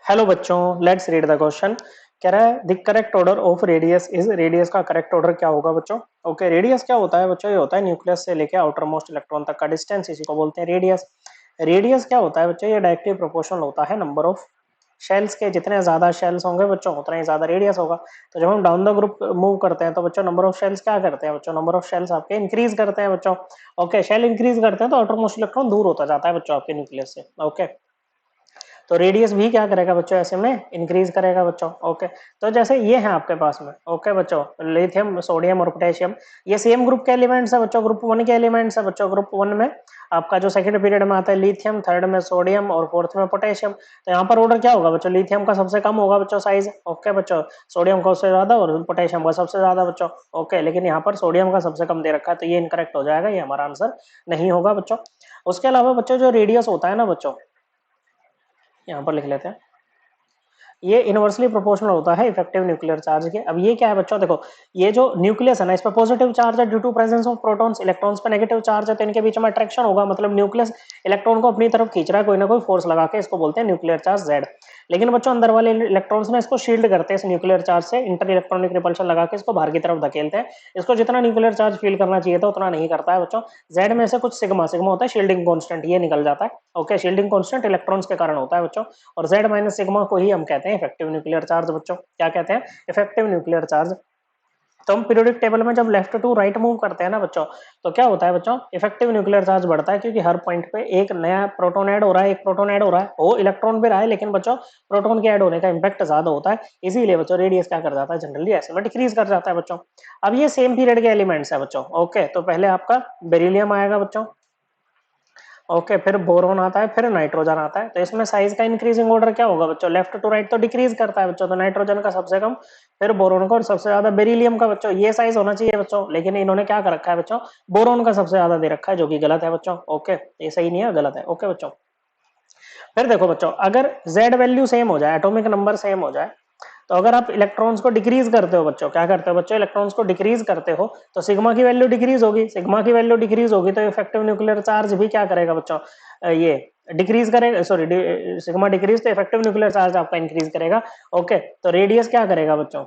Hello बच्चों, let's read the question. कह रहा है the correct order of radius is, radius का करेक्ट ऑर्डर क्या होगा बच्चों। ओके, रेडियस क्या होता है बच्चों? ये होता है न्यूक्लियस से लेके आउटर मोस्ट इलेक्ट्रॉन तक का डिस्टेंस, इसी को बोलते हैं रेडियस। रेडियस क्या होता है बच्चों? ये डायरेक्टली प्रोपोर्शनल होता है नंबर ऑफ शेल्स के। जितने ज्यादा शेल्स होंगे बच्चों उतना ही ज्यादा रेडियस होगा। तो जब हम डाउन द ग्रुप मूव करते हैं तो बच्चों नंबर ऑफ शेल्स क्या करते हैं बच्चों? नंबर ऑफ शेल्स आपके इंक्रीज करते हैं बच्चों। ओके, शेल इंक्रीज करते हैं तो आउटर मोस्ट इलेक्ट्रॉन दूर होता जाता है बच्चों आपके न्यूक्लियस से। ओके, तो रेडियस भी क्या करेगा बच्चों? ऐसे में इंक्रीज करेगा बच्चों। ओके, तो जैसे ये है आपके पास में, ओके बच्चों, लिथियम, सोडियम और पोटेशियम, ये सेम ग्रुप के एलिमेंट्स है बच्चों, ग्रुप वन के एलिमेंट्स है बच्चों। ग्रुप वन में आपका जो सेकंड पीरियड में आता है लिथियम, थर्ड में सोडियम और फोर्थ में पोटेशियम। तो यहाँ पर ऑर्डर क्या होगा बच्चों? लिथियम का सबसे कम होगा बच्चों साइज। ओके बच्चों, सोडियम का सबसे ज्यादा और पोटेशियम का सबसे ज्यादा बच्चों। ओके, लेकिन यहाँ पर सोडियम का सबसे कम दे रखा है, तो ये इनकरेक्ट हो जाएगा, ये हमारा आंसर नहीं होगा बच्चों। उसके अलावा बच्चों जो रेडियस होता है ना बच्चों, यहाँ पर लिख लेते हैं, ये इनवर्सली प्रोपोर्शनल होता है इफेक्टिव न्यूक्लियर चार्ज के। अब ये क्या है बच्चों? देखो, ये जो न्यूक्लियस है ना, इस पर पॉजिटिव चार्ज है due to presence of protons, electrons पे नेगेटिव चार्ज है, तो इनके बीच में अट्रैक्शन होगा, मतलब न्यूक्लियस इलेक्ट्रॉन को अपनी तरफ खींच रहा है कोई ना कोई फोर्स लगा के, इसको बोलते हैं न्यूक्लियर चार्ज जेड। लेकिन बच्चों अंदर वाले इलेक्ट्रॉन्स में इसको शील्ड करते हैं इस न्यूक्लियर चार्ज से, इंटर इलेक्ट्रॉनिक रिपल्शन लगा के इसको बाहर की तरफ धकेलते हैं। इसको जितना न्यूक्लियर चार्ज फील करना चाहिए था उतना नहीं करता है बच्चों। जेड में से कुछ सिग्मा, सिग्मा होता है शील्डिंग कांस्टेंट, ये निकल जाता है। ओके, शील्डिंग कांस्टेंट इलेक्ट्रॉन्स के कारण होता है बच्चों, और जेड माइनस सिग्मा को ही हम कहते हैं इफेक्टिव न्यूक्लियर चार्ज बच्चों। क्या कहते हैं? Effective nuclear charge. तो हम पीरियोडिक टेबल में जब लेफ्ट टू राइट मूव करते हैं ना बच्चों, तो क्या होता है बच्चों? इफेक्टिव न्यूक्लियर चार्ज बढ़ता है, क्योंकि हर पॉइंट पे एक नया प्रोटॉन ऐड हो रहा है, एक प्रोटॉन ऐड हो रहा है, वो इलेक्ट्रॉन भी रहा है, लेकिन बच्चों प्रोटॉन के ऐड होने का इंपैक्ट ज्यादा होता है, इसीलिए बच्चों रेडियस क्या कर जाता है? जनरली ऐसे में डिक्रीज कर जाता है बच्चों। अब ये सेम पीरियड के एलिमेंट्स है बच्चों। ओके, तो पहले आपका बेरिलियम आएगा बच्चों। ओके, फिर बोरोन आता है, फिर नाइट्रोजन आता है। तो इसमें साइज का इंक्रीजिंग ऑर्डर क्या होगा बच्चों? लेफ्ट टू राइट तो डिक्रीज करता है बच्चों, तो नाइट्रोजन का सबसे कम, फिर बोरोन का, और सबसे ज्यादा बेरिलियम का बच्चों। ये साइज होना चाहिए बच्चों, लेकिन इन्होंने क्या कर रखा है बच्चों? बोरोन का सबसे ज्यादा दे रखा है, जो कि गलत है बच्चों। ओके, ये सही नहीं है, गलत है। ओके बच्चों, फिर देखो बच्चों, अगर जेड वैल्यू सेम हो जाए, एटॉमिक नंबर सेम हो जाए, तो अगर आप इलेक्ट्रॉन्स को डिक्रीज करते हो बच्चों, क्या करते हो बच्चों? इलेक्ट्रॉन्स को डिक्रीज करते हो, तो सिग्मा की वैल्यू डिक्रीज होगी। सिग्मा की वैल्यू डिक्रीज होगी तो इफेक्टिव न्यूक्लियर चार्ज भी क्या करेगा बच्चों? ये डिक्रीज करेगा, सॉरी, सिग्मा डिक्रीज तो इफेक्टिव न्यूक्लियर चार्ज आपका इंक्रीज करेगा। ओके, तो रेडियस क्या करेगा बच्चों?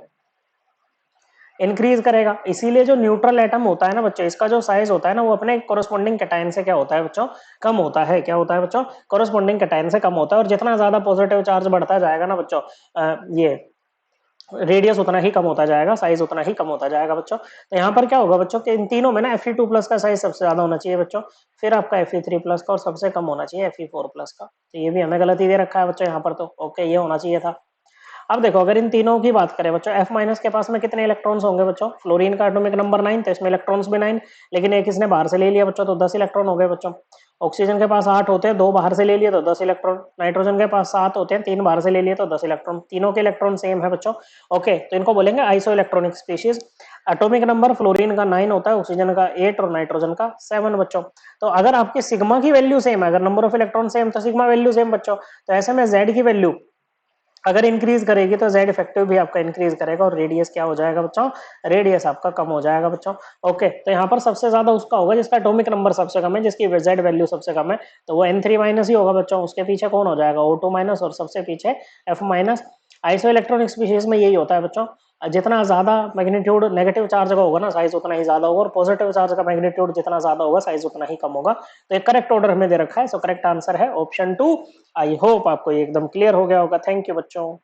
इंक्रीज करेगा। इसीलिए जो न्यूट्रल एटम होता है ना बच्चों, इसका जो साइज होता है ना, वो अपने कोरोस्पोंडिंग कैटायन से क्या होता है बच्चों? कम होता है। क्या होता है बच्चों? कोरोस्पोंडिंग कैटायन से कम होता है। और जितना ज्यादा पॉजिटिव चार्ज बढ़ता जाएगा ना बच्चों, ये रेडियस उतना ही कम होता जाएगा, साइज उतना ही कम होता जाएगा बच्चों। तो यहाँ पर क्या होगा बच्चों कि इन तीनों में ना Fe2+ का साइज सबसे ज्यादा होना चाहिए बच्चों, फिर आपका Fe3+ का, और सबसे कम होना चाहिए Fe4+ का। तो ये भी हमें गलत ही दे रखा है बच्चों यहाँ पर, तो ओके, ये होना चाहिए था। अब देखो, अगर इन तीनों की बात करें बच्चों, F- के पास में कितने इलेक्ट्रॉन्स होंगे बच्चों? फ्लोरीन का एटॉमिक नंबर 9, तो इसमें इलेक्ट्रॉन्स भी 9, लेकिन एक इसने बाहर से ले लिया बच्चों, तो 10 इलेक्ट्रॉन हो गए बच्चों। ऑक्सीजन के पास 8 होते हैं, 2 बाहर से ले लिए तो 10 इलेक्ट्रॉन। नाइट्रोजन के पास 7 होते हैं, 3 बाहर से ले लिए तो 10 इलेक्ट्रॉन। तीनों के इलेक्ट्रॉन सेम है बच्चों। ओके, तो इनको बोलेंगे iso electronic species. Atomic number fluorine का 9 होता है, ऑक्सीजन का 8 और नाइट्रोजन का 7 बच्चों। तो अगर आपकी सिग्मा की वैल्यू सेम है, अगर नंबर ऑफ इलेक्ट्रॉन सेम, तो सिग्मा वैल्यू सेम बच्चों। तो ऐसे में जेड की वैल्यू अगर इंक्रीज करेगी तो जेड इफेक्टिव भी आपका इंक्रीज करेगा, और रेडियस क्या हो जाएगा बच्चों? रेडियस आपका कम हो जाएगा बच्चों। ओके, तो यहाँ पर सबसे ज्यादा उसका होगा जिसका एटॉमिक नंबर सबसे कम है, जिसकी जेड वैल्यू सबसे कम है, तो वो N3- ही होगा बच्चों। उसके पीछे कौन हो जाएगा? O2-, और सबसे पीछे F-। आइसो इलेक्ट्रॉनिक स्पीशीज में यही होता है बच्चों, जितना ज्यादा मैग्नीट्यूड नेगेटिव चार्ज का होगा ना, साइज उतना ही ज्यादा होगा, और पॉजिटिव चार्ज का मैग्नीट्यूड जितना ज्यादा होगा, साइज उतना ही कम होगा। तो एक करेक्ट ऑर्डर हमें दे रखा है, सो करेक्ट आंसर है ऑप्शन 2। आई होप आपको ये एकदम क्लियर हो गया होगा। थैंक यू बच्चों।